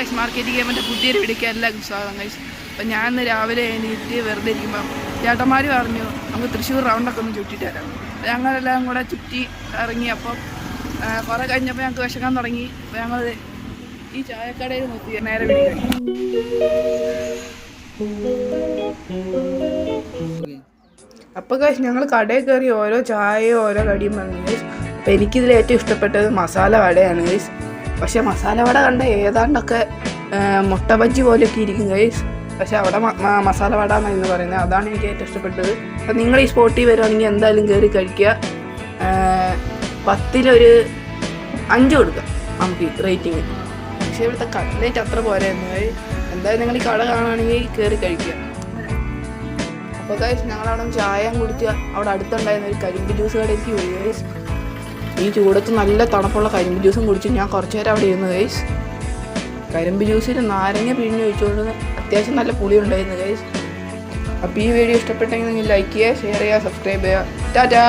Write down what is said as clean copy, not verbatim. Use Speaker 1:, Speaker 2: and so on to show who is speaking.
Speaker 1: Guys, market ഗെയിമിൻ്റെ പുതിയൊരു വീഡിയോക്ക് എല്ലാവർക്കും സ്വാഗതം ഗൈസ്. അപ്പം ഞാൻ ഇന്ന് രാവിലെ എണീറ്റ് വെറുതെ ഇരിക്കുമ്പം ചേട്ടന്മാർ പറഞ്ഞു നമുക്ക് തൃശ്ശൂർ റൗണ്ടൊക്കെ ഒന്ന് ചുറ്റിട്ട് തരാം. ഞങ്ങളെല്ലാം കൂടെ ചുറ്റി ഇറങ്ങി. അപ്പം കുറേ കഴിഞ്ഞപ്പോൾ ഞങ്ങൾക്ക് വിശക്കാൻ തുടങ്ങി. അപ്പോൾ ഞങ്ങൾ ഈ ചായക്കടയിൽ നോക്കി നേരെ വീഡിയോ. അപ്പോൾ ഗൈസ് ഞങ്ങൾ കടയിൽ കയറി ഓരോ ചായയോ ഓരോ കടിയും പറഞ്ഞു ഗൈസ്. അപ്പോൾ എനിക്കിതിൽ ഏറ്റവും ഇഷ്ടപ്പെട്ടത് മസാല വടയാണ് ഗൈസ്. പക്ഷേ മസാല വട കണ്ട ഏതാണ്ടൊക്കെ മുട്ട ബജ്ജി പോലെയൊക്കെ ഇരിക്കും ഗൈസ്. പക്ഷേ അവിടെ മസാല വട എന്ന് പറയുന്നത് അതാണ് എനിക്ക് ഏറ്റവും ഇഷ്ടപ്പെട്ടത്. അപ്പോൾ നിങ്ങൾ ഈ സ്പോട്ടിൽ വരുവാണെങ്കിൽ എന്തായാലും കയറി കഴിക്കുക. 10-ൽ 5 കൊടുക്കുക നമുക്ക് റേറ്റിംഗ്. പക്ഷേ ഇവിടുത്തെ കട്ട്ലേറ്റ് അത്ര പോരായിരുന്നു. എന്തായാലും നിങ്ങൾ ഈ കട കാണുകയാണെങ്കിൽ കയറി കഴിക്കുക. അപ്പോൾ ഗൈസ് ഞങ്ങളവിടെ ചായ കുടിച്ച് അവിടെ അടുത്തുണ്ടായിരുന്ന ഒരു കരിമ്പ് ജ്യൂസ് കടയിലേക്ക് പോയി ഗൈസ്. ഈ ചൂടത്ത് നല്ല തണുപ്പുള്ള കരിമ്പ് ജ്യൂസും കുടിച്ച് ഞാൻ കുറച്ച് നേരം അവിടെ ഇരുന്നു ഗൈസ്. കരിമ്പ് ജ്യൂസിൽ നാരങ്ങ പിഴിഞ്ഞ് ഒഴിച്ചുകൊണ്ട് അത്യാവശ്യം നല്ല പുളി ഉണ്ടായിരുന്നു ഗൈസ്. അപ്പോൾ ഈ വീഡിയോ ഇഷ്ടപ്പെട്ടെങ്കിൽ നിങ്ങൾ ലൈക്ക് ചെയ്യുക, ഷെയർ ചെയ്യുക, സബ്സ്ക്രൈബ് ചെയ്യുക. ടാറ്റാ.